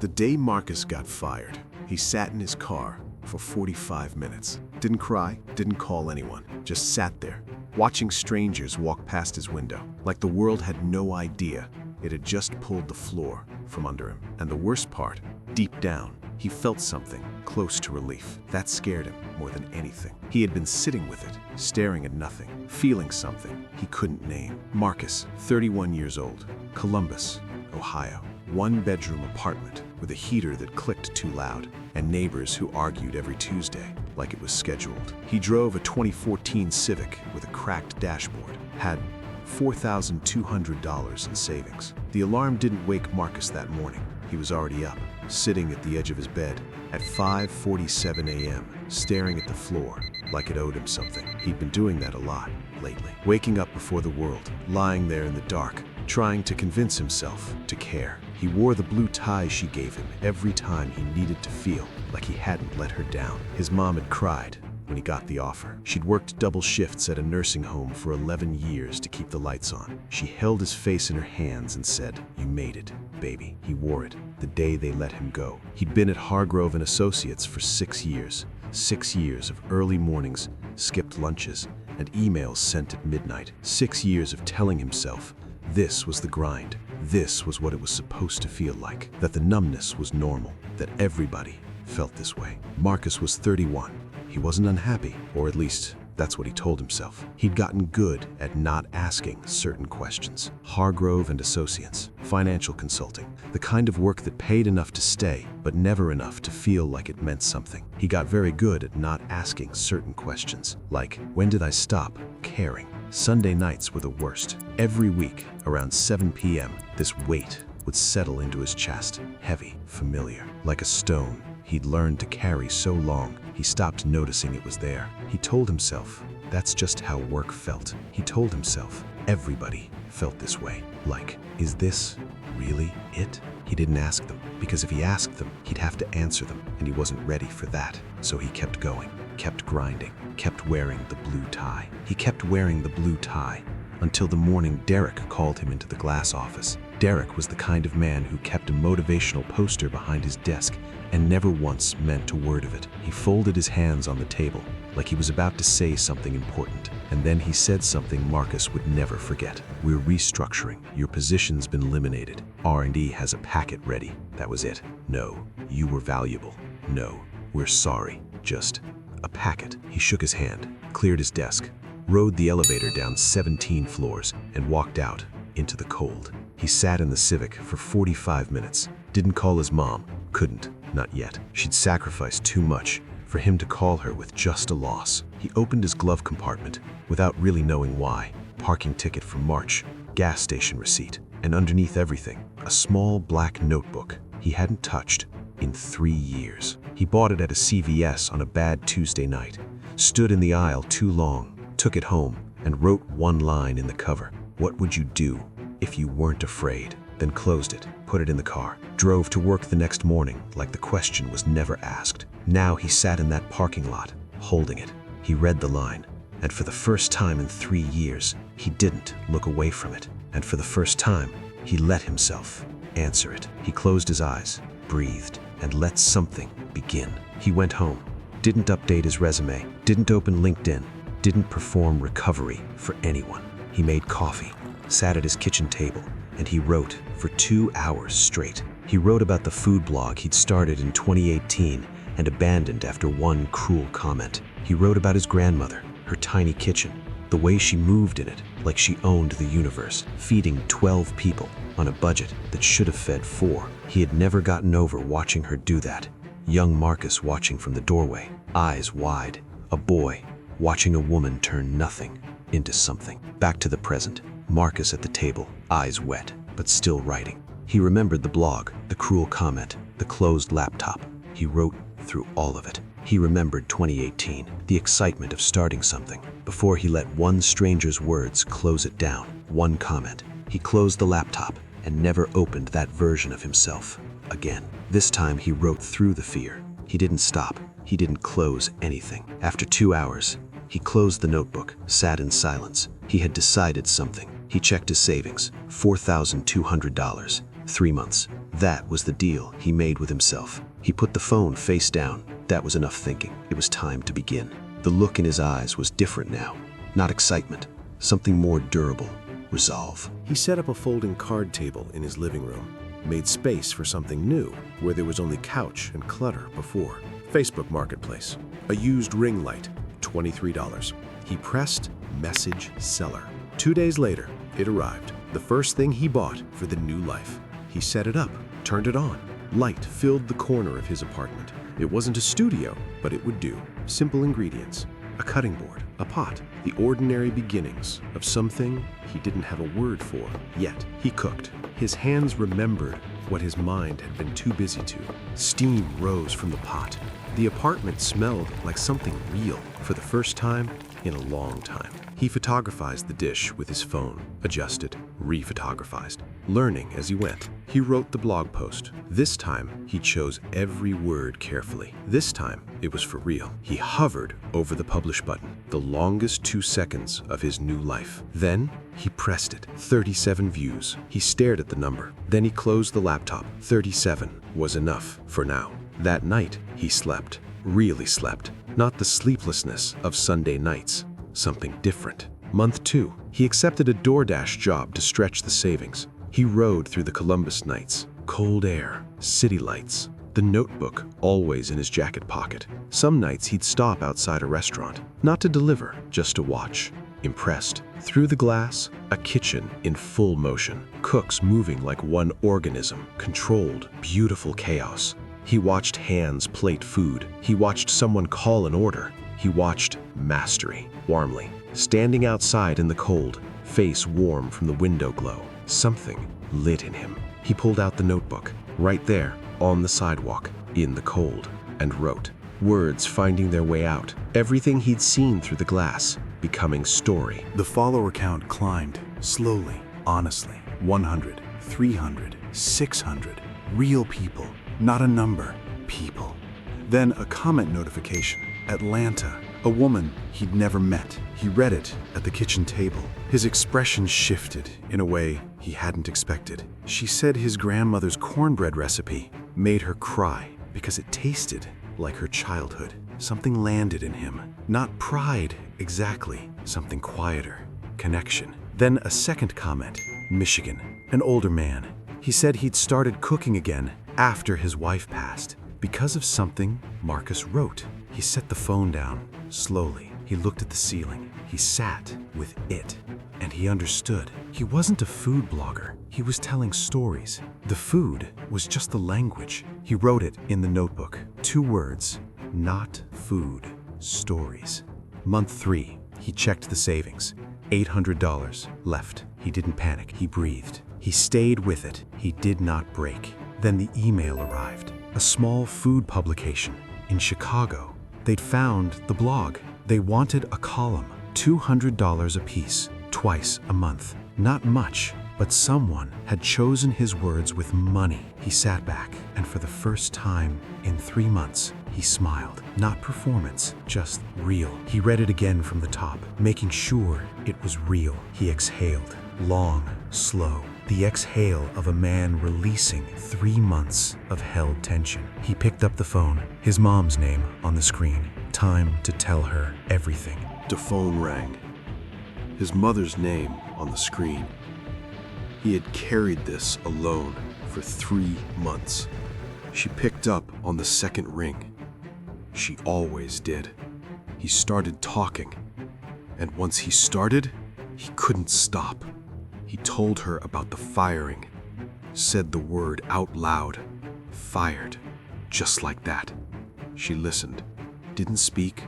The day Marcus got fired, he sat in his car for 45 minutes. Didn't cry, didn't call anyone, just sat there, watching strangers walk past his window, like the world had no idea it had just pulled the floor from under him. And the worst part, deep down, he felt something close to relief. That scared him more than anything. He had been sitting with it, staring at nothing, feeling something he couldn't name. Marcus, 31 years old, Columbus, Ohio. One-bedroom apartment with a heater that clicked too loud and neighbors who argued every Tuesday like it was scheduled. He drove a 2014 Civic with a cracked dashboard, had $4,200 in savings. The alarm didn't wake Marcus that morning. He was already up, sitting at the edge of his bed at 5:47 a.m., staring at the floor like it owed him something. He'd been doing that a lot lately, waking up before the world, lying there in the dark, trying to convince himself to care. He wore the blue tie she gave him every time he needed to feel like he hadn't let her down. His mom had cried when he got the offer. She'd worked double shifts at a nursing home for 11 years to keep the lights on. She held his face in her hands and said, "You made it, baby." He wore it the day they let him go. He'd been at Hargrove and Associates for 6 years. 6 years of early mornings, skipped lunches, and emails sent at midnight. 6 years of telling himself this was the grind. This was what it was supposed to feel like, that the numbness was normal, that everybody felt this way. Marcus was 31. He wasn't unhappy, or at least that's what he told himself. He'd gotten good at not asking certain questions. Hargrove and Associates, financial consulting, the kind of work that paid enough to stay, but never enough to feel like it meant something. He got very good at not asking certain questions, like, when did I stop caring? Sunday nights were the worst. Every week, around 7 p.m., this weight would settle into his chest, heavy, familiar, like a stone he'd learned to carry so long he stopped noticing it was there. He told himself that's just how work felt. He told himself everybody felt this way. Like, is this really it? He didn't ask them, because if he asked them, he'd have to answer them, and he wasn't ready for that. So he kept going, kept grinding, kept wearing the blue tie. He kept wearing the blue tie until the morning Derek called him into the glass office. Derek was the kind of man who kept a motivational poster behind his desk and never once meant a word of it. He folded his hands on the table like he was about to say something important, and then he said something Marcus would never forget. "We're restructuring. Your position's been eliminated. R&D has a packet ready." That was it. "No, you were valuable. No, we're sorry. Just a packet." He shook his hand, cleared his desk, rode the elevator down 17 floors, and walked out into the cold. He sat in the Civic for 45 minutes, didn't call his mom, couldn't, not yet. She'd sacrificed too much for him to call her with just a loss. He opened his glove compartment without really knowing why. Parking ticket for March, gas station receipt, and underneath everything, a small black notebook he hadn't touched in 3 years. He bought it at a CVS on a bad Tuesday night, stood in the aisle too long, took it home, and wrote one line in the cover. "What would you do if you weren't afraid?" Then closed it, put it in the car, drove to work the next morning like the question was never asked. Now he sat in that parking lot, holding it. He read the line, and for the first time in 3 years, he didn't look away from it. And for the first time, he let himself answer it. He closed his eyes, breathed, and let something begin. He went home, didn't update his resume, didn't open LinkedIn, didn't perform recovery for anyone. He made coffee, sat at his kitchen table, and he wrote for 2 hours straight. He wrote about the food blog he'd started in 2018 and abandoned after one cruel comment. He wrote about his grandmother, her tiny kitchen, the way she moved in it like she owned the universe, feeding 12 people on a budget that should have fed 4. He had never gotten over watching her do that. Young Marcus watching from the doorway, eyes wide, a boy watching a woman turn nothing into something. Back to the present, Marcus at the table, eyes wet, but still writing. He remembered the blog, the cruel comment, the closed laptop. He wrote through all of it. He remembered 2018, the excitement of starting something, before he let one stranger's words close it down. One comment. He closed the laptop and never opened that version of himself again. This time he wrote through the fear. He didn't stop. He didn't close anything. After 2 hours, he closed the notebook, sat in silence. He had decided something. He checked his savings, $4,200, 3 months. That was the deal he made with himself. He put the phone face down. That was enough thinking. It was time to begin. The look in his eyes was different now. Not excitement, something more durable. Resolve. He set up a folding card table in his living room, made space for something new where there was only couch and clutter before. Facebook Marketplace. A used ring light, $23. He pressed message seller. 2 days later, it arrived. The first thing he bought for the new life. He set it up, turned it on. Light filled the corner of his apartment. It wasn't a studio, but it would do. Simple ingredients, a cutting board, a pot, the ordinary beginnings of something he didn't have a word for. Yet, he cooked. His hands remembered what his mind had been too busy to. Steam rose from the pot. The apartment smelled like something real for the first time in a long time. He photographized the dish with his phone, adjusted, re-photographized, learning as he went. He wrote the blog post. This time, he chose every word carefully. This time, it was for real. He hovered over the publish button, the longest 2 seconds of his new life. Then, he pressed it. 37 views. He stared at the number. Then he closed the laptop. 37 was enough for now. That night, he slept. Really slept. Not the sleeplessness of Sunday nights. Something different. Month 2, he accepted a DoorDash job to stretch the savings. He rode through the Columbus nights. Cold air, city lights. The notebook always in his jacket pocket. Some nights he'd stop outside a restaurant. Not to deliver, just to watch. Impressed. Through the glass, a kitchen in full motion. Cooks moving like one organism. Controlled, beautiful chaos. He watched hands plate food. He watched someone call an order. He watched mastery, warmly. Standing outside in the cold, face warm from the window glow. Something lit in him. He pulled out the notebook, right there, on the sidewalk, in the cold, and wrote. Words finding their way out. Everything he'd seen through the glass, becoming story. The follower count climbed, slowly, honestly. 100, 300, 600. Real people, not a number, people. Then a comment notification. Atlanta. A woman he'd never met. He read it at the kitchen table. His expression shifted in a way he hadn't expected. She said his grandmother's cornbread recipe made her cry because it tasted like her childhood. Something landed in him. Not pride exactly, something quieter. Connection. Then a second comment. Michigan. An older man. He said he'd started cooking again after his wife passed. Because of something Marcus wrote. He set the phone down, slowly. He looked at the ceiling. He sat with it, and he understood. He wasn't a food blogger. He was telling stories. The food was just the language. He wrote it in the notebook. 2 words, not food, stories. Month 3, he checked the savings. $800 left. He didn't panic. He breathed. He stayed with it. He did not break. Then the email arrived. A small food publication in Chicago. They'd found the blog. They wanted a column, $200 a piece, twice a month. Not much, but someone had chosen his words with money. He sat back, and for the first time in 3 months, he smiled. Not performance, just real. He read it again from the top, making sure it was real. He exhaled, long, slow. The exhale of a man releasing 3 months of held tension. He picked up the phone, his mom's name on the screen. Time to tell her everything. The phone rang. His mother's name on the screen. He had carried this alone for 3 months. She picked up on the second ring. She always did. He started talking, and once he started, he couldn't stop. He told her about the firing, said the word out loud, fired, just like that. She listened, didn't speak,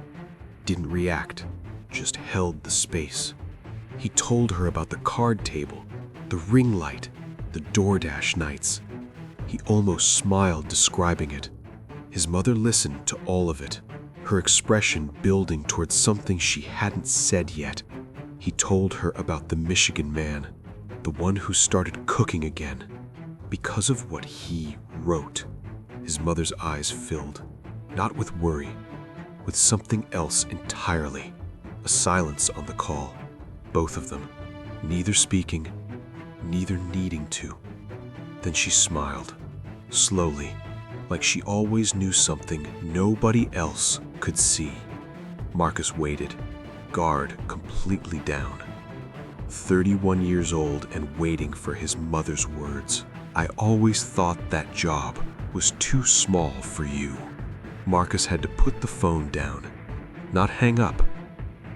didn't react, just held the space. He told her about the card table, the ring light, the DoorDash nights. He almost smiled describing it. His mother listened to all of it, her expression building towards something she hadn't said yet. He told her about the Michigan man, the one who started cooking again, because of what he wrote. His mother's eyes filled, not with worry, with something else entirely. A silence on the call, both of them, neither speaking, neither needing to. Then she smiled, slowly, like she always knew something nobody else could see. Marcus waited, guard completely down. 31 years old and waiting for his mother's words. "I always thought that job was too small for you." Marcus had to put the phone down. Not hang up,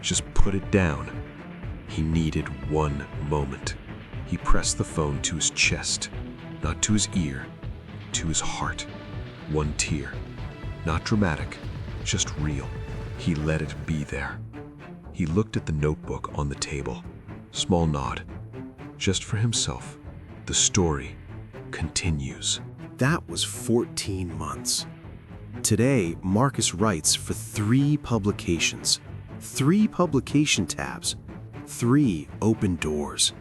just put it down. He needed one moment. He pressed the phone to his chest, not to his ear, to his heart. One tear. Not dramatic, just real. He let it be there. He looked at the notebook on the table. Small nod. Just for himself. The story continues. That was 14 months. Today, Marcus writes for 3 publications, 3 publication tabs, 3 open doors.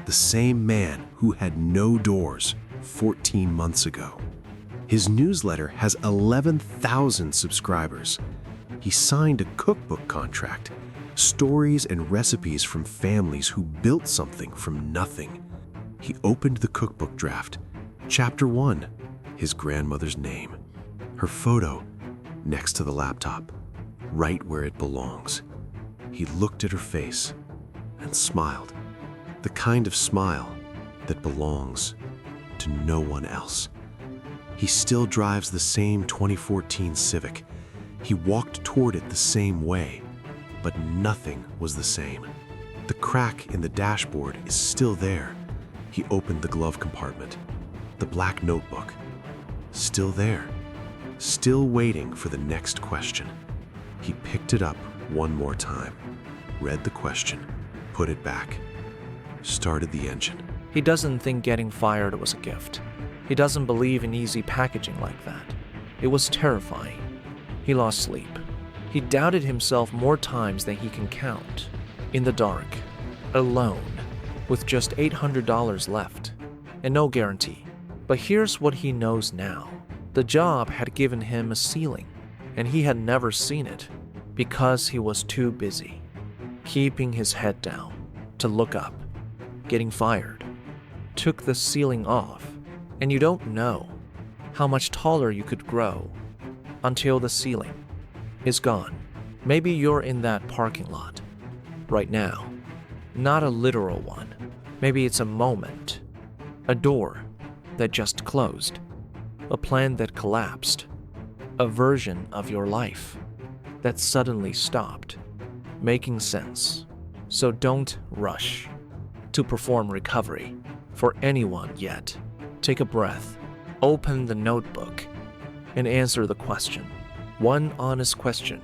The same man who had no doors 14 months ago. His newsletter has 11,000 subscribers. He signed a cookbook contract, stories and recipes from families who built something from nothing. He opened the cookbook draft. Chapter 1, his grandmother's name. Her photo next to the laptop, right where it belongs. He looked at her face and smiled. The kind of smile that belongs to no one else. He still drives the same 2014 Civic. He walked toward it the same way, but nothing was the same. The crack in the dashboard is still there. He opened the glove compartment. The black notebook, still there, still waiting for the next question. He picked it up one more time, read the question, put it back, started the engine. He doesn't think getting fired was a gift. He doesn't believe in easy packaging like that. It was terrifying. He lost sleep. He doubted himself more times than he can count. In the dark, alone, with just $800 left, and no guarantee. But here's what he knows now. The job had given him a ceiling, and he had never seen it because he was too busy, keeping his head down to look up. Getting fired took the ceiling off, and you don't know how much taller you could grow until the ceiling is gone. Maybe you're in that parking lot right now. Not a literal one. Maybe it's a moment, a door that just closed, a plan that collapsed, a version of your life that suddenly stopped making sense. So don't rush to perform recovery for anyone yet. Take a breath, open the notebook, and answer the question. One honest question.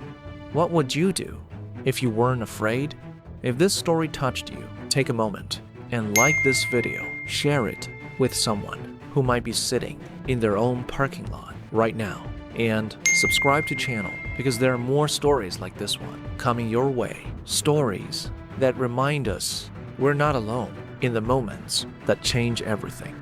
What would you do if you weren't afraid? If this story touched you, take a moment and like this video. Share it with someone who might be sitting in their own parking lot right now. And subscribe to the channel because there are more stories like this one coming your way. Stories that remind us we're not alone in the moments that change everything.